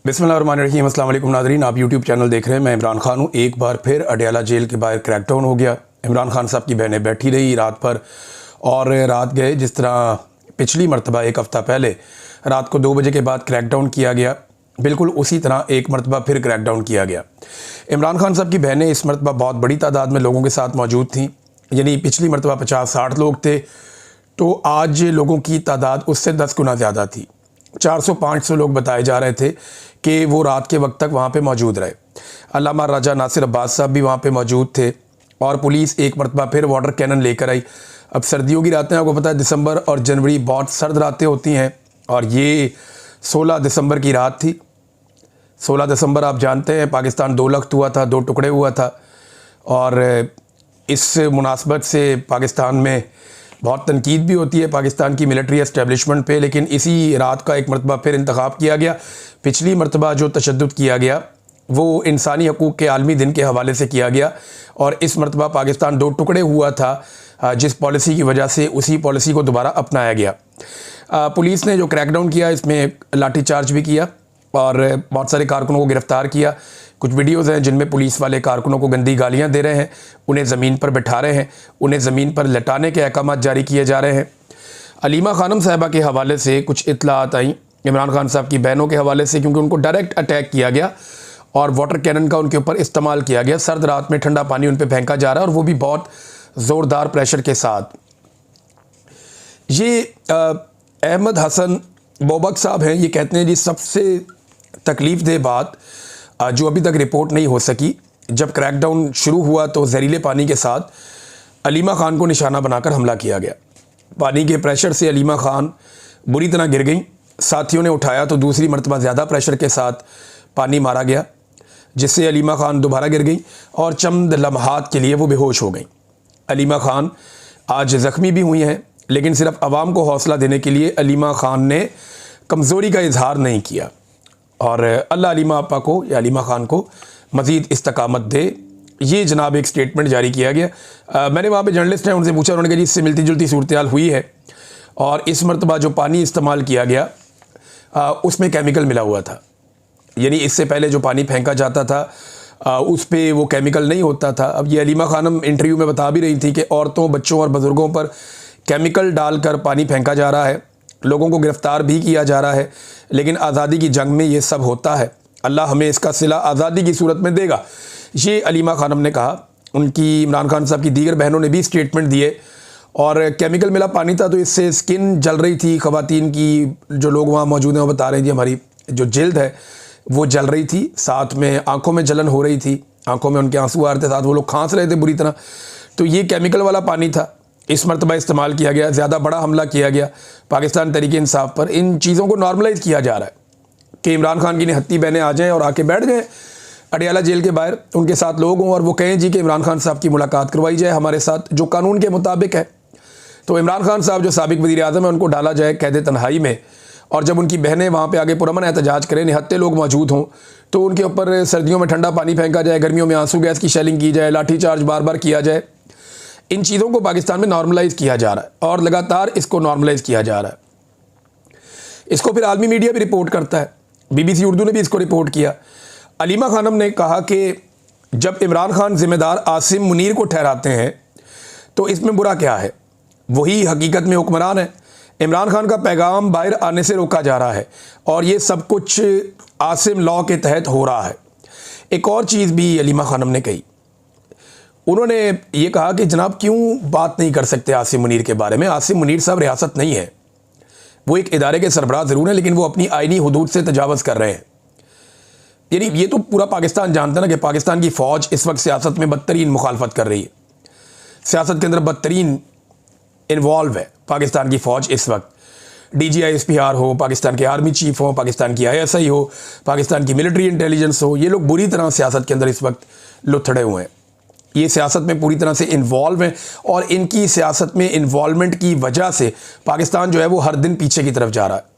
बिस्मिल्लाहिर्रहमानिर्रहीम। अस्सलाम वालेकुम नाज़रीन, आप यूट्यूब चैनल देख रहे हैं। मैं इमरान खान हूँ। एक बार फिर अडयाला जेल के बाहर क्रैकडाउन हो गया। इमरान खान साहब की बहनें बैठी रही रात भर और रात गए जिस तरह पिछली मरतबा एक हफ़्ता पहले रात को 2 बजे के बाद क्रैकडाउन किया गया, बिल्कुल उसी तरह एक मरतबा फिर क्रैकडाउन किया गया। इमरान खान साहब की बहनें इस मरतबा बहुत बड़ी तादाद में लोगों के साथ मौजूद थीं। यानी पिछली मरतबा 50-60 लोग थे, तो आज लोगों की तादाद उससे 10 गुना ज़्यादा थी। 400-500 लोग बताए जा रहे थे कि वो रात के वक्त तक वहाँ पे मौजूद रहे। अल्लामा राजा नासिर अब्बास साहब भी वहाँ पे मौजूद थे और पुलिस एक मरतबा फिर वाटर कैनन लेकर आई। अब सर्दियों की रातें, आपको पता है दिसंबर और जनवरी बहुत सर्द रातें होती हैं, और ये 16 दिसंबर की रात थी। 16 दिसंबर आप जानते हैं पाकिस्तान 2 लख्त हुआ था, 2 टुकड़े हुआ था, और इस मुनासबत से पाकिस्तान में बहुत तनकीद भी होती है पाकिस्तान की मिलिट्री एस्टेब्लिशमेंट पे। लेकिन इसी रात का एक मरतबा फिर इंतखाब किया गया। पिछली मरतबा जो तशद्दुद किया गया वो इंसानी हकूक़ के आलमी दिन के हवाले से किया गया, और इस मरतबा पाकिस्तान 2 टुकड़े हुआ था जिस पॉलिसी की वजह से उसी पॉलिसी को दोबारा अपनाया गया। पुलिस ने जो क्रैकडाउन किया इसमें लाठी चार्ज भी किया और बहुत सारे कारकुनों को गिरफ़्तार किया। कुछ वीडियोज़ हैं जिनमें पुलिस वाले कारकुनों को गंदी गालियां दे रहे हैं, उन्हें ज़मीन पर बिठा रहे हैं, उन्हें ज़मीन पर लटाने के अहकाम जारी किए जा रहे हैं। अलीमा खानम साहिबा के हवाले से कुछ इत्तलात आई, इमरान खान साहब की बहनों के हवाले से, क्योंकि उनको डायरेक्ट अटैक किया गया और वाटर कैनन का उनके ऊपर इस्तेमाल किया गया। सर्द रात में ठंडा पानी उन पर फेंका जा रहा है और वो भी बहुत ज़ोरदार प्रेशर के साथ। ये अहमद हसन बोबक साहब हैं, ये कहते हैं जी सबसे तकलीफ़ दह बात जो अभी तक रिपोर्ट नहीं हो सकी, जब क्रैकडाउन शुरू हुआ तो जहरीले पानी के साथ अलीमा खान को निशाना बनाकर हमला किया गया। पानी के प्रेशर से अलीमा खान बुरी तरह गिर गई। साथियों ने उठाया तो दूसरी मरतबा ज़्यादा प्रेशर के साथ पानी मारा गया, जिससे अलीमा खान दोबारा गिर गई और चंद लम्हात के लिए वो बेहोश हो गई। अलीमा खान आज ज़ख्मी भी हुई हैं, लेकिन सिर्फ आवाम को हौसला देने के लिए अलीमा खान ने कमज़ोरी का इजहार नहीं किया, और अल्लाह अलीमा आपा को या अलीमा खान को मज़ीद इस्तकामत दे। ये जनाब एक स्टेटमेंट जारी किया गया। मैंने वहाँ पे जर्नलिस्ट हैं, उनसे पूछा, उन्होंने कहा जी इससे मिलती जुलती सूरत हाल हुई है, और इस मरतबा जो पानी इस्तेमाल किया गया उसमें केमिकल मिला हुआ था। यानी इससे पहले जो पानी फेंका जाता था उस पर वो केमिकल नहीं होता था। अब ये अलीमा खानम इंटरव्यू में बता भी रही थी कि औरतों, बच्चों और बुज़ुर्गों पर केमिकल डालकर पानी फेंका जा रहा है, लोगों को गिरफ़्तार भी किया जा रहा है, लेकिन आज़ादी की जंग में ये सब होता है। अल्लाह हमें इसका सिला आज़ादी की सूरत में देगा, ये अलीमा खानम ने कहा। उनकी इमरान खान साहब की दीगर बहनों ने भी स्टेटमेंट दिए, और केमिकल मिला पानी था तो इससे स्किन जल रही थी ख़वातीन की। जो लोग वहाँ मौजूद हैं वो बता रहे थे हमारी जो जिल्द है वो जल रही थी, साथ में आँखों में जलन हो रही थी, आँखों में उनके आंसू आ रहे थे, साथ वो लोग खांस रहे थे बुरी तरह। तो ये केमिकल वाला पानी था, इस मरतबा इस्तेमाल किया गया, ज़्यादा बड़ा हमला किया गया पाकिस्तान तहरीक इंसाफ पर। इन चीज़ों को नॉर्मलाइज़ किया जा रहा है कि इमरान खान की निहत्ती बहनें आ जाएं और आके बैठ जाएं अडयाला जेल के बाहर, उनके साथ लोग हों और वो कहें जी कि इमरान खान साहब की मुलाकात करवाई जाए हमारे साथ, जो कानून के मुताबिक है। तो इमरान खान साहब जो साबिक वज़ीर आज़म है उनको डाला जाए कैद तन्हाई में, और जब उनकी बहनें वहाँ पे आगे पुरअमन एहतजाज करें, निहत्ते लोग मौजूद हों, तो उनके ऊपर सर्दियों में ठंडा पानी फेंका जाए, गर्मियों में आंसू गैस की शेलिंग की जाए, लाठी चार्ज बार बार किया जाए। इन चीज़ों को पाकिस्तान में नॉर्मलाइज़ किया जा रहा है और लगातार इसको नॉर्मलाइज़ किया जा रहा है। इसको फिर आलमी मीडिया भी रिपोर्ट करता है, BBC उर्दू ने भी इसको रिपोर्ट किया। अलीमा खानम ने कहा कि जब इमरान खान ज़िम्मेदार आसिम मुनीर को ठहराते हैं तो इसमें बुरा क्या है, वही हकीकत में हुक्मरान है। इमरान खान का पैगाम बाहर आने से रोका जा रहा है और ये सब कुछ आसिम लॉ के तहत हो रहा है। एक और चीज़ भी अलीमा खानम ने कही, उन्होंने ये कहा कि जनाब क्यों बात नहीं कर सकते आसिम मुनीर के बारे में। आसिम मुनीर साहब रियासत नहीं है, वो एक इदारे के सरबराह ज़रूर हैं, लेकिन वो अपनी आइनी हुदूद से तजावज़ कर रहे हैं। यानी ये तो पूरा पाकिस्तान जानता है ना कि पाकिस्तान की फ़ौज इस वक्त सियासत में बदतरीन मुखालफत कर रही है, सियासत के अंदर बदतरीन इन्वॉल्व है पाकिस्तान की फ़ौज इस वक्त। DGISPR हो, पाकिस्तान के आर्मी चीफ हो, पाकिस्तान की ISI हो, पाकिस्तान की मिलिट्री इंटेलिजेंस हो, ये लोग बुरी तरह सियासत के अंदर इस वक्त लुथड़े हुए हैं। ये सियासत में पूरी तरह से इन्वॉल्व हैं, और इनकी सियासत में इन्वॉल्वमेंट की वजह से पाकिस्तान जो है वो हर दिन पीछे की तरफ जा रहा है।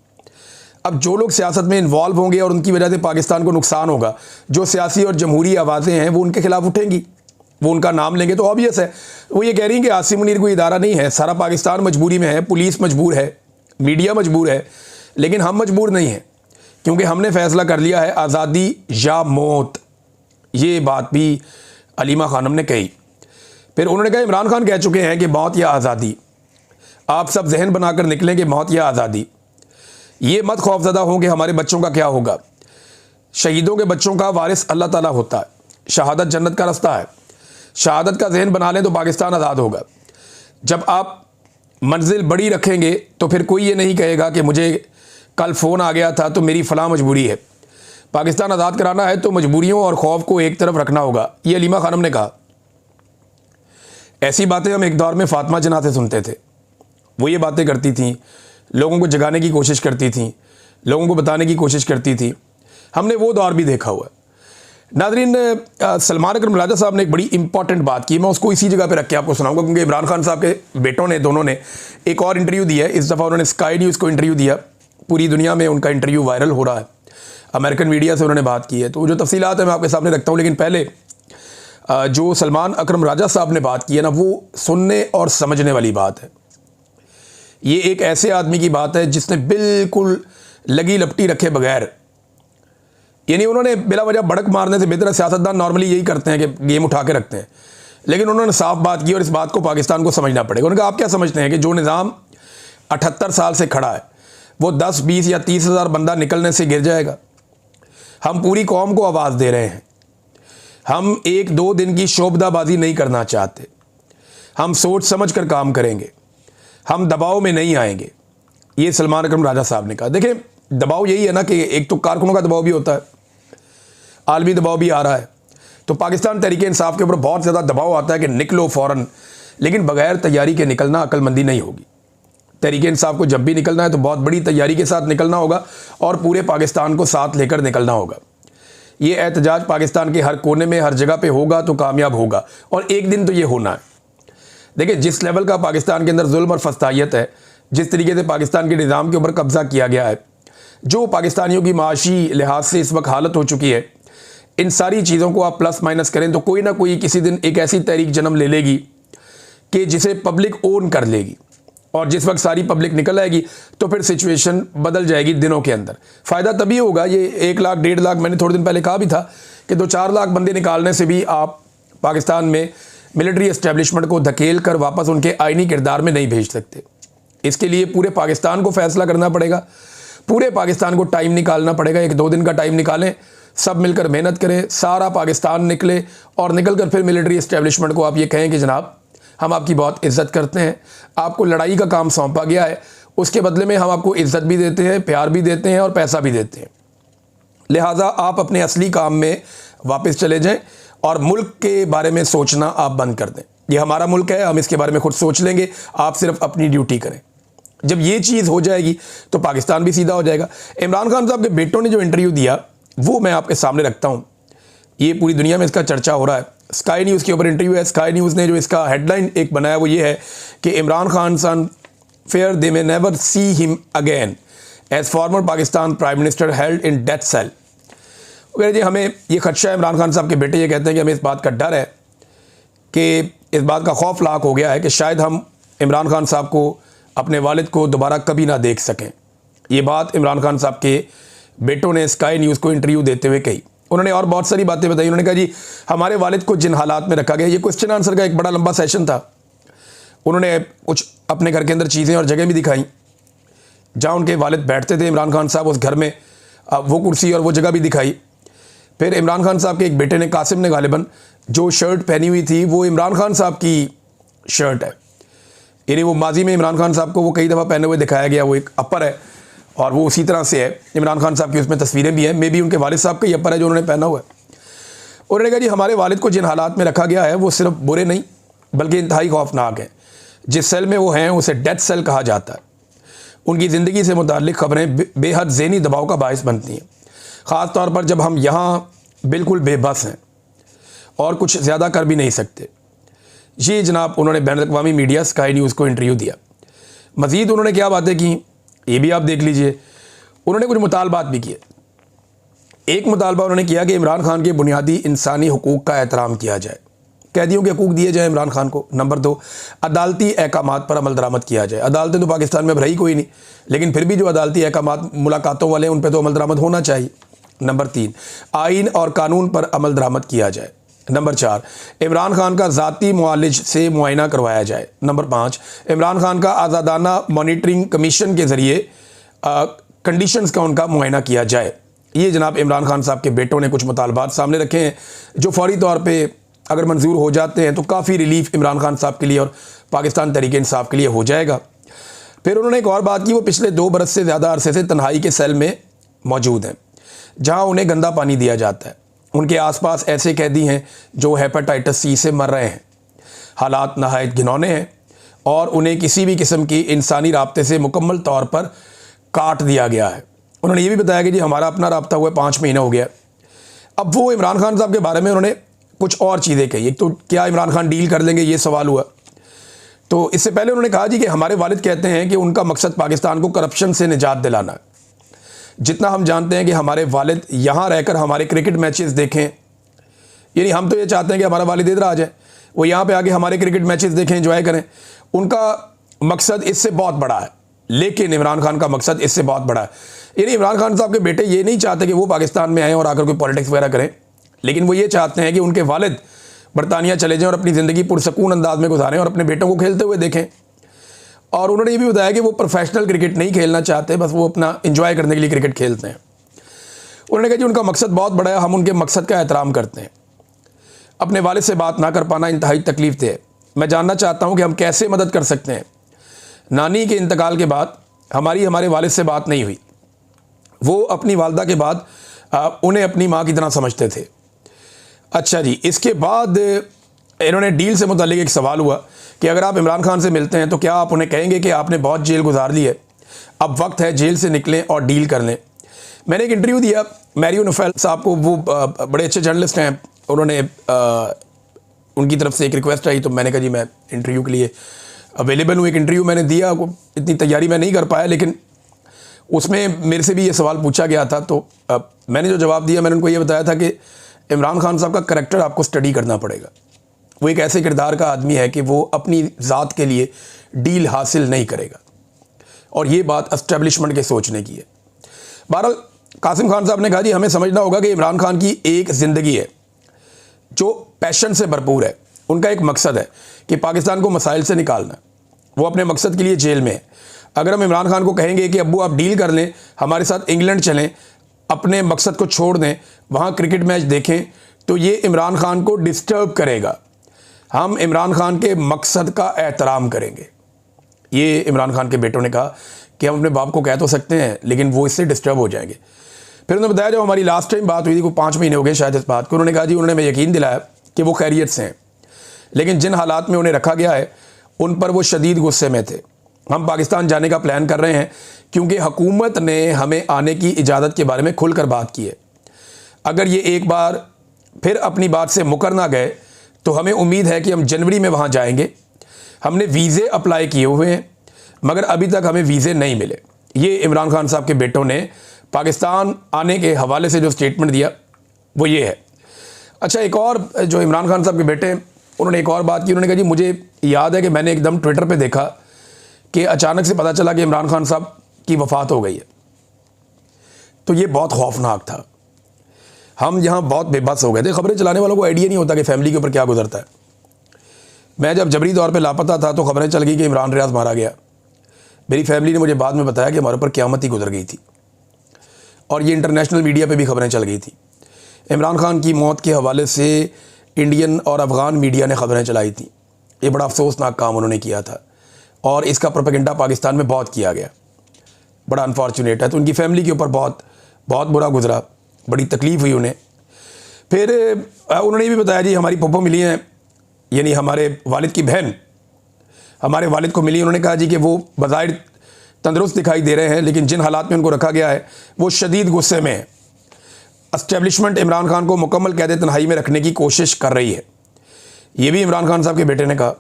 अब जो लोग सियासत में इन्वॉल्व होंगे और उनकी वजह से पाकिस्तान को नुकसान होगा, जो सियासी और जमहूरी आवाज़ें हैं वो उनके खिलाफ उठेंगी, वो उनका नाम लेंगे। तो ऑब्वियस है वो ये कह रही हैं कि आसिम मुनीर कोई इदारा नहीं है, सारा पाकिस्तान मजबूरी में है, पुलिस मजबूर है, मीडिया मजबूर है, लेकिन हम मजबूर नहीं हैं क्योंकि हमने फैसला कर लिया है आज़ादी या मौत। ये बात भी अलीमा खानम ने कही। फिर उन्होंने कहा इमरान खान कह चुके हैं कि मौत या आज़ादी, आप सब जहन बनाकर निकलें कि मौत या आज़ादी। ये मत खौफजदा हों कि हमारे बच्चों का क्या होगा। शहीदों के बच्चों का वारिस अल्लाह ताला होता है। शहादत जन्नत का रास्ता है। शहादत का जहन बना लें तो पाकिस्तान आज़ाद होगा। जब आप मंजिल बड़ी रखेंगे तो फिर कोई ये नहीं कहेगा कि मुझे कल फ़ोन आ गया था तो मेरी फ़लाँ मजबूरी है। पाकिस्तान आज़ाद कराना है तो मजबूरियों और खौफ को एक तरफ रखना होगा। ये अलीमा खानम ने कहा। ऐसी बातें हम एक दौर में फ़ातिमा जना से सुनते थे। वो ये बातें करती थीं, लोगों को जगाने की कोशिश करती थीं, लोगों को बताने की कोशिश करती थी। हमने वो दौर भी देखा हुआ है। नाज़रीन, सलमान अकरम राजा साहब ने एक बड़ी इंपॉर्टेंट बात की, मैं उसको इसी जगह पे रख के आपको सुनाऊंगा, क्योंकि इमरान खान साहब के बेटों ने, दोनों ने एक और इंटरव्यू दिया है। इस दफ़ा उन्होंने स्काई न्यूज़ को इंटरव्यू दिया। पूरी दुनिया में उनका इंटरव्यू वायरल हो रहा है। अमेरिकन मीडिया से उन्होंने बात की है, तो जो तफसीलात है मैं आपके सामने रखता हूँ। लेकिन पहले जो सलमान अकरम राजा साहब ने बात की है ना, वो सुनने और समझने वाली बात है। ये एक ऐसे आदमी की बात है जिसने बिल्कुल लगी लपटी रखे बगैर, यानी उन्होंने बिला वजह भड़क मारने से बेहतर, सियासतदान नॉर्मली यही करते हैं कि गेम उठा के रखते हैं, लेकिन उन्होंने साफ बात की और इस बात को पाकिस्तान को समझना पड़ेगा। उन्होंने कहा आप क्या समझते हैं कि जो निज़ाम 78 साल से खड़ा है वो 10, 20 या 30 हज़ार बंदा निकलने से गिर जाएगा? हम पूरी कौम को आवाज़ दे रहे हैं। हम 1-2 दिन की शोबदाबाजी नहीं करना चाहते। हम सोच समझ कर काम करेंगे। हम दबाव में नहीं आएंगे। ये सलमान अकरम राजा साहब ने कहा। देखें, दबाव यही है ना कि एक तो कारकुनों का दबाव भी होता है, आलमी दबाव भी आ रहा है। तो पाकिस्तान तहरीक इंसाफ के ऊपर बहुत ज़्यादा दबाव आता है कि निकलो फ़ौरन, लेकिन बगैर तैयारी के निकलना अक्लमंदी नहीं होगी। तहरीक इंसाफ को जब भी निकलना है तो बहुत बड़ी तैयारी के साथ निकलना होगा और पूरे पाकिस्तान को साथ लेकर निकलना होगा। ये एहतजाज पाकिस्तान के हर कोने में, हर जगह पे होगा तो कामयाब होगा, और एक दिन तो ये होना है। देखिए, जिस लेवल का पाकिस्तान के अंदर जुल्म और फस्तायत है, जिस तरीके से पाकिस्तान के निज़ाम के ऊपर कब्ज़ा किया गया है, जो पाकिस्तानियों की माशी लिहाज से इस वक्त हालत हो चुकी है, इन सारी चीज़ों को आप प्लस माइनस करें तो कोई ना कोई किसी दिन एक ऐसी तहरीक जन्म ले लेगी कि जिसे पब्लिक ओन कर लेगी, और जिस वक्त सारी पब्लिक निकल आएगी तो फिर सिचुएशन बदल जाएगी दिनों के अंदर। फ़ायदा तभी होगा, ये 1 लाख 1.5 लाख, मैंने थोड़े दिन पहले कहा भी था कि 2-4 लाख बंदे निकालने से भी आप पाकिस्तान में मिलिट्री एस्टेब्लिशमेंट को धकेल कर वापस उनके आइनी किरदार में नहीं भेज सकते। इसके लिए पूरे पाकिस्तान को फैसला करना पड़ेगा, पूरे पाकिस्तान को टाइम निकालना पड़ेगा। 1-2 दिन का टाइम निकालें, सब मिलकर मेहनत करें, सारा पाकिस्तान निकले, और निकल कर फिर मिलिट्री एस्टेब्लिशमेंट को आप ये कहें कि जनाब हम आपकी बहुत इज्जत करते हैं, आपको लड़ाई का काम सौंपा गया है, उसके बदले में हम आपको इज्जत भी देते हैं, प्यार भी देते हैं और पैसा भी देते हैं। लिहाजा आप अपने असली काम में वापस चले जाएं और मुल्क के बारे में सोचना आप बंद कर दें। ये हमारा मुल्क है, हम इसके बारे में खुद सोच लेंगे, आप सिर्फ अपनी ड्यूटी करें। जब ये चीज़ हो जाएगी तो पाकिस्तान भी सीधा हो जाएगा। इमरान खान साहब के बेटों ने जो इंटरव्यू दिया वो मैं आपके सामने रखता हूँ। ये पूरी दुनिया में इसका चर्चा हो रहा है। स्काई न्यूज़ के ऊपर इंटरव्यू है। स्काई न्यूज़ ने जो इसका हेडलाइन एक बनाया वो ये है कि Imran Khan son fear they may never see him again as former Pakistan prime minister held in death cell. कह जी हमें ये खदशा है, इमरान खान साहब के बेटे ये कहते हैं कि हमें इस बात का डर है, कि इस बात का खौफ लाक हो गया है कि शायद हम इमरान खान साहब को, अपने वालिद को दोबारा कभी ना देख सकें। ये बात इमरान खान साहब के बेटों ने स्काई न्यूज़ को इंटरव्यू देते हुए कही। उन्होंने और बहुत सारी बातें बताई। उन्होंने कहा जी हमारे वालिद को जिन हालात में रखा गया, ये क्वेश्चन आंसर का एक बड़ा लंबा सेशन था। उन्होंने कुछ अपने घर के अंदर चीज़ें और जगह भी दिखाई जहाँ उनके वालिद बैठते थे इमरान खान साहब, उस घर में वो कुर्सी और वो जगह भी दिखाई। फिर इमरान खान साहब के एक बेटे ने, कासिम ने गालिबन, जो शर्ट पहनी हुई थी वो इमरान खान साहब की शर्ट है, यानी वो माजी में इमरान खान साहब को वो कई दफ़ा पहने हुए दिखाया गया। वो एक अपर है और वो उसी तरह से है। इमरान खान साहब की उसमें तस्वीरें भी हैं, मे भी उनके वालिद साहब का ही अपर है जो उन्होंने पहना हुआ है। उन्होंने कहा जी हमारे वालिद को जिन हालात में रखा गया है वो सिर्फ बुरे नहीं बल्कि इंतहाई खौफनाक है। जिस सेल में वो हैं उसे डेथ सेल कहा जाता है। उनकी ज़िंदगी से मुताल्लिक़ खबरें बेहद ज़हनी दबाव का बायस बनती हैं, ख़ास तौर पर जब हम यहाँ बिल्कुल बेबस हैं और कुछ ज़्यादा कर भी नहीं सकते। ये जनाब उन्होंने बैनुल-अक़वामी मीडिया स्काई न्यूज़ को इंटरव्यू दिया। मज़ीद उन्होंने क्या बातें की ये भी आप देख लीजिए। उन्होंने कुछ मुतालबात भी किए। एक मुतालबा उन्होंने किया कि इमरान खान के बुनियादी इंसानी हुकूक़ का एहतराम किया जाए। कैदियों के हकूक दिए जाए इमरान खान को। नंबर 2, अदालती अहकामात पर अमल दरामद किया जाए। अदालतें तो पाकिस्तान में अब रही कोई नहीं, लेकिन फिर भी जो अदालती अहकामात मुलाकातों वाले हैं उन पर तो अमल दरामद होना चाहिए। नंबर 3, आइन और कानून पर अमल दरामद किया जाए। नंबर 4, इमरान खान का ज़ाती मुआलिज से मुआयना करवाया जाए। नंबर 5, इमरान खान का आज़ादाना मॉनिटरिंग कमीशन के ज़रिए कंडीशंस का उनका मुआयना किया जाए। ये जनाब इमरान खान साहब के बेटों ने कुछ मुतालबात सामने रखे हैं जो फौरी तौर पे अगर मंजूर हो जाते हैं तो काफ़ी रिलीफ इमरान खान साहब के लिए और पाकिस्तान तहरीक इंसाफ के लिए हो जाएगा। फिर उन्होंने एक और बात की, वो पिछले 2 बरस से ज़्यादा अरसे से तन्हाई के सेल में मौजूद हैं जहाँ उन्हें गंदा पानी दिया जाता है। उनके आसपास ऐसे कैदी हैं जो हेपेटाइटिस सी से मर रहे हैं। हालात नहायत घिनौने हैं और उन्हें किसी भी किस्म की इंसानी राब्ते से मुकम्मल तौर पर काट दिया गया है। उन्होंने ये भी बताया कि जी हमारा अपना राब्ता हुआ 5 महीने हो गया। अब वो इमरान खान साहब के बारे में उन्होंने कुछ और चीज़ें कही। एक तो क्या इमरान खान डील कर लेंगे, ये सवाल हुआ। तो इससे पहले उन्होंने कहा जी कि हमारे वालिद कहते हैं कि उनका मकसद पाकिस्तान को करप्शन से निजात दिलाना है। जितना हम जानते हैं कि हमारे वालिद यहाँ रहकर हमारे क्रिकेट मैचेस देखें, यानी हम तो ये चाहते हैं कि हमारा वालिद इधर आ जाए, वो यहाँ पे आके हमारे क्रिकेट मैचेस देखें, एंजॉय करें। उनका मकसद इससे बहुत बड़ा है, लेकिन इमरान खान का मकसद इससे बहुत बड़ा है। यानी इमरान खान साहब के बेटे ये नहीं चाहते कि वो पाकिस्तान में आएँ और आकर कोई पॉलिटिक्स वगैरह करें, लेकिन वो ये चाहते हैं कि उनके वालिद बरतानिया चले जाएं और अपनी ज़िंदगी पुरसकून अंदाज में गुजारें और अपने बेटों को खेलते हुए देखें। और उन्होंने ये भी बताया कि वो प्रोफेशनल क्रिकेट नहीं खेलना चाहते, बस वो अपना एंजॉय करने के लिए क्रिकेट खेलते हैं। उन्होंने कहा जी उनका मकसद बहुत बड़ा है, हम उनके मकसद का एहतराम करते हैं। अपने वालिद से बात ना कर पाना इंतहाई तकलीफ दे है। मैं जानना चाहता हूँ कि हम कैसे मदद कर सकते हैं। नानी के इंतकाल के बाद हमारे वालिद से बात नहीं हुई। वो अपनी वालदा के बाद उन्हें अपनी माँ की तरह समझते थे। अच्छा जी, इसके बाद इन्होंने डील से मुतालिक एक सवाल हुआ कि अगर आप इमरान खान से मिलते हैं तो क्या आप उन्हें कहेंगे कि आपने बहुत जेल गुजार ली है, अब वक्त है जेल से निकलें और डील कर लें। मैंने एक इंटरव्यू दिया मैरियो नोफेल साहब को, वो बड़े अच्छे जर्नलिस्ट हैं। उन्होंने उनकी तरफ से एक रिक्वेस्ट आई तो मैंने कहा जी मैं इंटरव्यू के लिए अवेलेबल हूँ। एक इंटरव्यू मैंने दिया, इतनी तैयारी मैं नहीं कर पाया, लेकिन उसमें मेरे से भी ये सवाल पूछा गया था। तो मैंने जो जवाब दिया, मैंने उनको ये बताया था कि इमरान खान साहब का करैक्टर आपको स्टडी करना पड़ेगा। वो एक ऐसे किरदार का आदमी है कि वो अपनी ज़ात के लिए डील हासिल नहीं करेगा, और ये बात एस्टेब्लिशमेंट के सोचने की है। बहरहाल कासिम खान साहब ने कहा जी हमें समझना होगा कि इमरान खान की एक ज़िंदगी है जो पैशन से भरपूर है। उनका एक मकसद है कि पाकिस्तान को मसाइल से निकालना। वो अपने मकसद के लिए जेल में है। अगर हम इमरान खान को कहेंगे कि अब्बू आप डील कर लें, हमारे साथ इंग्लैंड चलें, अपने मकसद को छोड़ दें, वहाँ क्रिकेट मैच देखें, तो ये इमरान खान को डिस्टर्ब करेगा। हम इमरान खान के मकसद का एहतराम करेंगे। ये इमरान खान के बेटों ने कहा कि हम अपने बाप को कह तो सकते हैं, लेकिन वो इससे डिस्टर्ब हो जाएंगे। फिर उन्होंने बताया जब हमारी लास्ट टाइम बात हुई थी, कोई 5 महीने हो गए शायद इस बात को, उन्होंने कहा जी उन्होंने हमें यकीन दिलाया कि वो खैरियत से हैं, लेकिन जिन हालात में उन्हें रखा गया है उन पर वो शदीद गुस्से में थे। हम पाकिस्तान जाने का प्लान कर रहे हैं क्योंकि हुकूमत ने हमें आने की इजाज़त के बारे में खुलकर बात की है। अगर ये एक बार फिर अपनी बात से मुकर ना गए तो हमें उम्मीद है कि हम जनवरी में वहाँ जाएंगे। हमने वीज़े अप्लाई किए हुए हैं, मगर अभी तक हमें वीज़े नहीं मिले। ये इमरान खान साहब के बेटों ने पाकिस्तान आने के हवाले से जो स्टेटमेंट दिया वो ये है। अच्छा, एक और जो इमरान खान साहब के बेटे हैं, उन्होंने एक और बात की। उन्होंने कहा जी मुझे याद है कि मैंने एकदम ट्विटर पे देखा कि अचानक से पता चला कि इमरान खान साहब की वफ़ात हो गई है। तो ये बहुत खौफनाक था। हम यहाँ बहुत बेबस हो गए थे। खबरें चलाने वालों को आइडिया नहीं होता कि फैमिली के ऊपर क्या गुजरता है। मैं जब जबरी तौर पे लापता था तो खबरें चल गई कि इमरान रियाज मारा गया। मेरी फैमिली ने मुझे बाद में बताया कि हमारे ऊपर क़यामत ही गुजर गई थी, और ये इंटरनेशनल मीडिया पे भी खबरें चल गई थी। इमरान खान की मौत के हवाले से इंडियन और अफ़गान मीडिया ने खबरें चलाई थी। ये बड़ा अफसोसनाक काम उन्होंने किया था और इसका प्रोपेगेंडा पाकिस्तान में बहुत किया गया। बड़ा अनफॉर्चुनेट है। तो उनकी फैमिली के ऊपर बहुत बहुत बुरा गुजरा, बड़ी तकलीफ़ हुई उन्हें। फिर उन्होंने ये भी बताया जी हमारी पप्पो मिली हैं, यानी हमारे वालिद की बहन हमारे वालिद को मिली। उन्होंने कहा जी कि वो बज़ाहिर तंदुरुस्त दिखाई दे रहे हैं, लेकिन जिन हालात में उनको रखा गया है वो शदीद गुस्से में है। एस्टेब्लिशमेंट इमरान खान को मुकम्मल कैद तन्हाई में रखने की कोशिश कर रही है। ये भी इमरान खान साहब के बेटे ने कहा।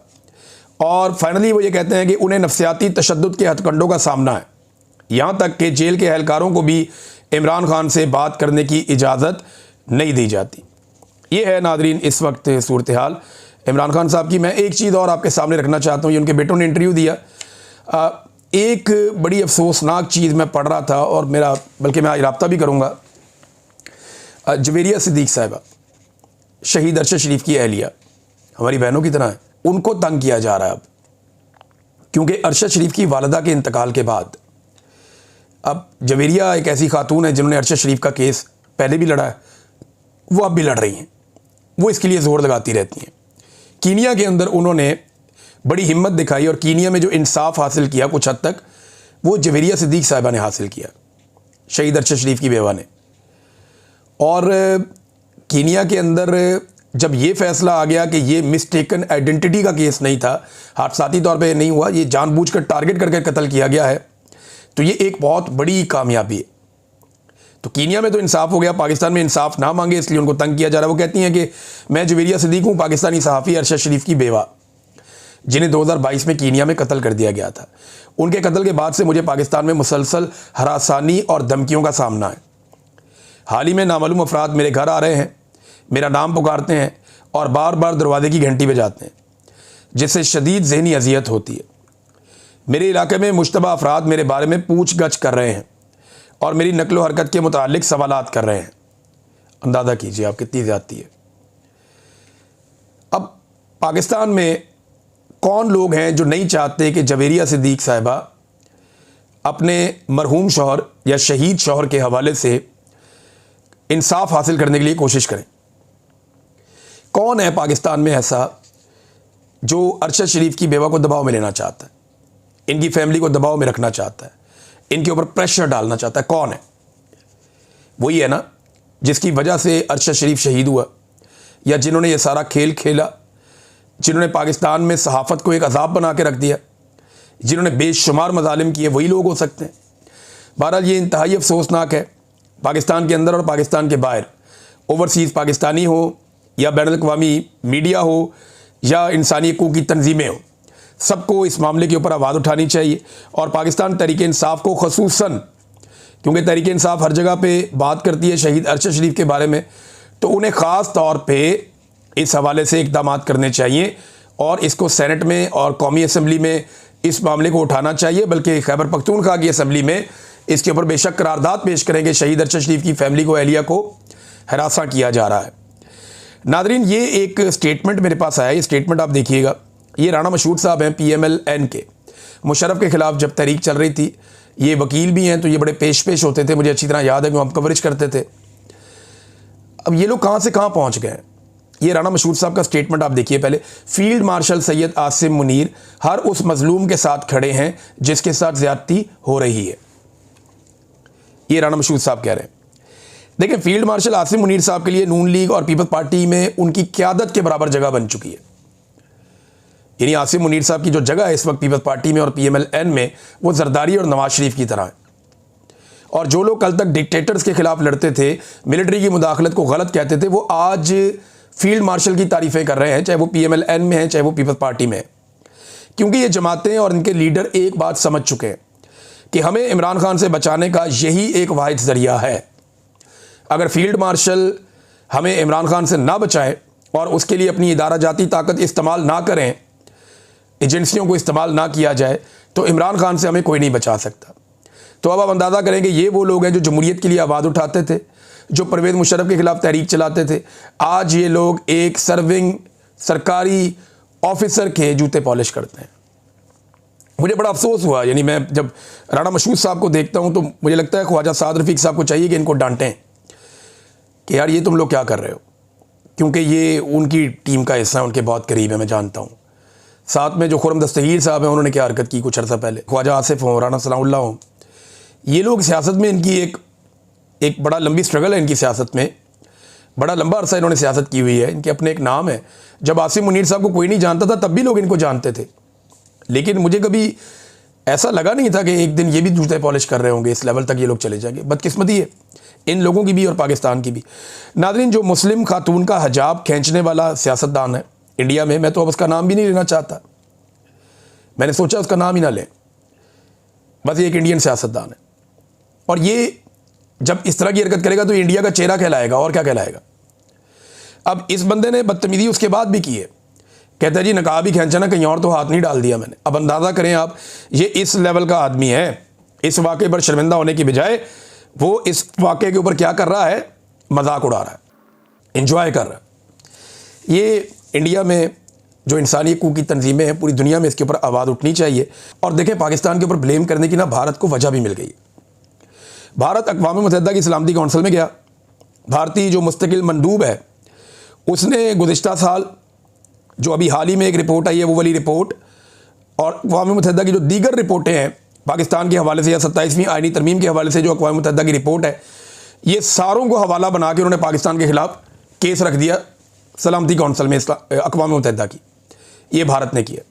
और फाइनली वो ये कहते हैं कि उन्हें नफ्सियाती तशद्दुद के हथकंडों का सामना है, यहाँ तक कि जेल के एहलकारों को भी इमरान खान से बात करने की इजाज़त नहीं दी जाती। ये है नादरीन इस वक्त सूरत हाल। इमरान खान साहब की। मैं एक चीज़ और आपके सामने रखना चाहता हूँ, ये उनके बेटों ने इंटरव्यू दिया। एक बड़ी अफसोसनाक चीज़ मैं पढ़ रहा था और मेरा बल्कि मैं आज रब्ता भी करूँगा। जवेरिया सिद्दीक साहिबा, शहीद अरशद शरीफ की अहलिया, हमारी बहनों की तरह है, उनको तंग किया जा रहा है अब, क्योंकि अरशद शरीफ की वालिदा के इंतकाल के बाद अब जवेरिया एक ऐसी खातून है जिन्होंने अरशद शरीफ का केस पहले भी लड़ा है, वो अब भी लड़ रही हैं, वो इसके लिए ज़ोर लगाती रहती हैं। कीनिया के अंदर उन्होंने बड़ी हिम्मत दिखाई और कीनिया में जो इंसाफ हासिल किया कुछ हद तक वो जवेरिया सिद्दीक साहिबा ने हासिल किया, शहीद अरशद शरीफ की बेवा ने। और कीनिया के अंदर जब ये फैसला आ गया कि ये मिस्टेकन आइडेंटिटी का केस नहीं था, हादसाती तौर पे नहीं हुआ, ये जानबूझकर टारगेट करके कत्ल किया गया है, तो ये एक बहुत बड़ी कामयाबी है। तो कीनिया में तो इंसाफ हो गया, पाकिस्तान में इंसाफ ना मांगे इसलिए उनको तंग किया जा रहा है। वो कहती हैं कि मैं जवेरिया सिद्दीक हूँ, पाकिस्तानी सहाफ़ी अरशद शरीफ की बेवा, जिन्हें 2022 में कीनिया में कत्ल कर दिया गया था। उनके कत्ल के बाद से मुझे पाकिस्तान में मुसलसल हरासानी और धमकियों का सामना है। हाल ही में नामालूम अफराद मेरे घर आ रहे हैं, मेरा नाम पुकारते हैं और बार बार दरवाजे की घंटी बजाते हैं, जिससे शदीद ज़हनी अजियत होती है। मेरे इलाके में मुश्तबा अफराद मेरे बारे में पूछ गछ कर रहे हैं और मेरी नकलो हरकत के मुतालिक सवालात कर रहे हैं। अंदाज़ा कीजिए आप कितनी ज़्यादती है। अब पाकिस्तान में कौन लोग हैं जो नहीं चाहते कि जवेरिया सिद्दीक साहिबा अपने मरहूम शौहर या शहीद शौहर के हवाले से इंसाफ हासिल करने के लिए कोशिश करें? कौन है पाकिस्तान में ऐसा जो अरशद शरीफ की बेवा को दबाव में लेना चाहता है, इनकी फैमिली को दबाव में रखना चाहता है, इनके ऊपर प्रेशर डालना चाहता है? कौन है? वही है ना जिसकी वजह से अरशद शरीफ शहीद हुआ, या जिन्होंने ये सारा खेल खेला, जिन्होंने पाकिस्तान में सहाफ़त को एक अजाब बना के रख दिया, जिन्होंने बेशुमार मजालिम किए, वही लोग हो सकते हैं। बहरहाल ये इंतहाई अफसोसनाक है। पाकिस्तान के अंदर और पाकिस्तान के बाहर, ओवरसीज़ पाकिस्तानी हो या बैनुल-अक़वामी मीडिया हो या इंसानी हकूक़ की तंजीमें हो, सबको इस मामले के ऊपर आवाज़ उठानी चाहिए। और पाकिस्तान तहरीक इंसाफ को ख़ुसूसन, क्योंकि तहरीक इंसाफ हर जगह पे बात करती है शहीद अरशद शरीफ के बारे में, तो उन्हें ख़ास तौर पे इस हवाले से इक़दामात करने चाहिए और इसको सेनेट में और कौमी असम्बली में इस मामले को उठाना चाहिए। बल्कि खैबर पख्तूनख्वा की असम्बली में इसके ऊपर बेशक करारदाद पेश करेंगे। शहीद अरशद शरीफ की फैमिली को, अहलिया को हरासा किया जा रहा है। नादरीन, ये एक स्टेटमेंट मेरे पास आया, ये स्टेटमेंट आप देखिएगा। ये राना मशहूद साहब हैं PMLN के। मुशर्रफ के ख़िलाफ़ जब तहरीक चल रही थी, ये वकील भी हैं, तो ये बड़े पेश होते थे, मुझे अच्छी तरह याद है कि हम कवरेज करते थे। अब ये लोग कहाँ से कहाँ पहुँच गए। ये राना मशहूद साहब का स्टेटमेंट आप देखिए पहले। फील्ड मार्शल सैयद आसिम मुनीर हर उस मजलूम के साथ खड़े हैं जिसके साथ ज़्यादती हो रही है, ये राना मशहूद साहब कह रहे हैं। देखिए, फील्ड मार्शल आसिम मुनीर साहब के लिए नून लीग और पीपल्स पार्टी में उनकी क़यादत के बराबर जगह बन चुकी है। यानी आसिम मुनीर साहब की जो जगह है इस वक्त पीपल्स पार्टी में और PMLN में, वो जरदारी और नवाज शरीफ की तरह है। और जो लोग कल तक डिक्टेटर्स के खिलाफ लड़ते थे, मिलिट्री की मुदाखलत को गलत कहते थे, वो आज फील्ड मार्शल की तारीफ़ें कर रहे हैं, चाहे वो PMLN में है चाहे वो पीपल्स पार्टी में है। क्योंकि ये जमातें और इनके लीडर एक बात समझ चुके हैं कि हमें इमरान खान से बचाने का यही एक वाहिद ज़रिया है। अगर फील्ड मार्शल हमें इमरान खान से ना बचाएं और उसके लिए अपनी इदारा जाती ताकत इस्तेमाल ना करें, एजेंसियों को इस्तेमाल ना किया जाए, तो इमरान खान से हमें कोई नहीं बचा सकता। तो अब आप अंदाज़ा करेंगे, ये वो लोग हैं जो जमहूरियत के लिए आवाज़ उठाते थे, जो परवेज़ मुशर्रफ के ख़िलाफ़ तहरीक चलाते थे। आज ये लोग एक सर्विंग सरकारी ऑफिसर के जूते पॉलिश करते हैं। मुझे बड़ा अफसोस हुआ, यानी मैं जब राना मशहूद साहब को देखता हूँ तो मुझे लगता है ख्वाजा साद रफ़ीक साहब को चाहिए कि इनको डांटें कि यार ये तुम लोग क्या कर रहे हो, क्योंकि ये उनकी टीम का हिस्सा है, उनके बहुत करीब है, मैं जानता हूँ। साथ में जो खुरम दस्तगीर साहब हैं, उन्होंने क्या हरकत की कुछ अर्सा पहले, ख्वाजा आसिफ हों, राना सलाउल्लाह हों, ये लोग सियासत में, इनकी एक बड़ा लंबी स्ट्रगल है इनकी सियासत में, बड़ा लंबा अरसा इन्होंने सियासत की हुई है, इनके अपने एक नाम है। जब आसिम मुनीर साहब को कोई नहीं जानता था तब भी लोग इनको जानते थे, लेकिन मुझे कभी ऐसा लगा नहीं था कि एक दिन ये भी जूते पॉलिश कर रहे होंगे, इस लेवल तक ये लोग चले जाएंगे। बदकिस्मती है इन लोगों की भी और पाकिस्तान की भी। नाज़रीन, जो मुस्लिम खातून का हिजाब खींचने वाला सियासतदान है इंडिया में, मैं तो अब उसका नाम भी नहीं लेना चाहता, मैंने सोचा उसका नाम ही ना लें, बस ये एक इंडियन सियासतदान है। और ये जब इस तरह की हरकत करेगा तो इंडिया का चेहरा कहलाएगा, और क्या कहलाएगा। अब इस बंदे ने बदतमीज़ी उसके बाद भी की है, कहता है जी नकाब ही खींचा ना, कहीं और तो हाथ नहीं डाल दिया मैंने। अब अंदाज़ा करें आप, ये इस लेवल का आदमी है, इस वाक़े पर शर्मिंदा होने की बजाय वो इस वाक़े के ऊपर क्या कर रहा है, मजाक उड़ा रहा है, इंजॉय कर रहा है। ये इंडिया में जो इंसानी हकूक़ की तंजीमें हैं, पूरी दुनिया में इसके ऊपर आवाज़ उठनी चाहिए। और देखें, पाकिस्तान के ऊपर ब्लेम करने की ना भारत को वजह भी मिल गई। भारत अक़वाम मुत्तहिदा की सलामती कौंसिल में गया, भारतीय जो मुस्तकिल मंदूब है उसने गुज़िश्ता साल जो अभी हाल ही में एक रिपोर्ट आई है, वो वाली रिपोर्ट और अक़वाम मुत्तहिदा की जो दीगर रिपोर्टें हैं पाकिस्तान के हवाले से या 27वीं आईनी तरमीम के हवाले से जो अक़वाम मुत्तहिदा की रिपोर्ट है, ये सारों को हवाला बना के उन्होंने पाकिस्तान के ख़िलाफ़ केस रख दिया सलामती कौंसिल में अक़वाम मुत्तहिदा की। ये भारत ने किया।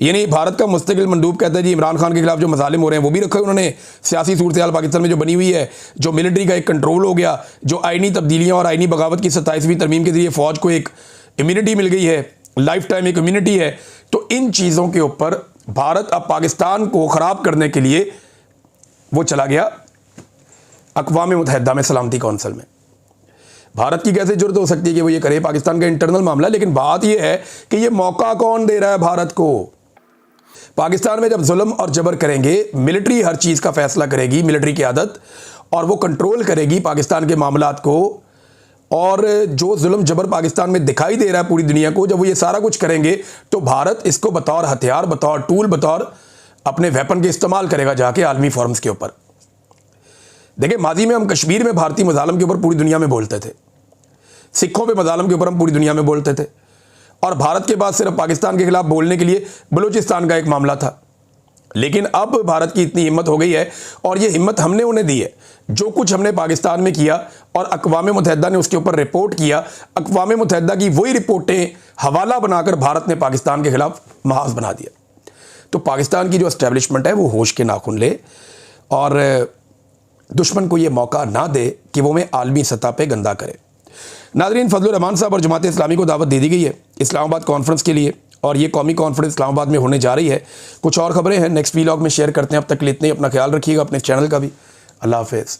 यानी भारत का मुस्तकिल मंदूब कहता है जी इमरान खान के खिलाफ जो मजालिम हो रहे हैं वो भी रखे उन्होंने। सियासी सूरत हाल पाकिस्तान में जो बनी हुई है, जो मिलिट्री का एक कंट्रोल हो गया, जो आईनी तब्दीलियाँ और आईनी बगावत की 27वीं तरमीम के जरिए फ़ौज को एक इम्यूनिटी मिल गई है, लाइफ टाइम एक इम्यूनिटी है, तो इन चीज़ों के ऊपर भारत अब पाकिस्तान को ख़राब करने के लिए वो चला गया अक़वाम मुत्तहिदा में सलामती कौंसिल में। भारत की कैसे जुर्त हो सकती है कि वो ये करे, पाकिस्तान का इंटरनल मामला। लेकिन बात ये है कि ये मौका कौन दे रहा है भारत को। पाकिस्तान में जब जुल्म और जबर करेंगे, मिलिट्री हर चीज़ का फैसला करेगी, मिलिट्री की आदत, और वो कंट्रोल करेगी पाकिस्तान के मामलात को। और जो जुल्म जबर पाकिस्तान में दिखाई दे रहा है पूरी दुनिया को, जब वो ये सारा कुछ करेंगे तो भारत इसको बतौर हथियार, बतौर टूल, बतौर अपने वेपन के इस्तेमाल करेगा जाके आलमी फोरम्स के ऊपर। देखिए, माजी में हम कश्मीर में भारतीय मजालम के ऊपर पूरी दुनिया में बोलते थे, सिखों पे मजालम के ऊपर हम पूरी दुनिया में बोलते थे, और भारत के बाद सिर्फ पाकिस्तान के खिलाफ बोलने के लिए बलूचिस्तान का एक मामला था। लेकिन अब भारत की इतनी हिम्मत हो गई है, और ये हिम्मत हमने उन्हें दी है। जो कुछ हमने पाकिस्तान में किया और अक़वाम मुत्तहिदा ने उसके ऊपर रिपोर्ट किया, अक़वाम मुत्तहिदा की वही रिपोर्टें हवाला बनाकर भारत ने पाकिस्तान के खिलाफ महाज बना दिया। तो पाकिस्तान की जो एस्टेब्लिशमेंट है वो होश के नाखून ले और दुश्मन को ये मौका ना दे कि वो हमें आलमी सतह पे गंदा करे। नाज़रीन, फजलुर रहमान साहब और जमात इस्लामी को दावत दे दी गई है इस्लामाबाद कॉन्फ्रेंस के लिए, और ये कौमी कॉन्फ्रेंस इस्लामाबाद में होने जा रही है। कुछ और ख़बरें हैं नेक्स्ट व्लॉग में शेयर करते हैं। अब तक के लिए इतने ही। अपना ख्याल रखिएगा, अपने चैनल का भी। अल्लाह हाफ़िज़।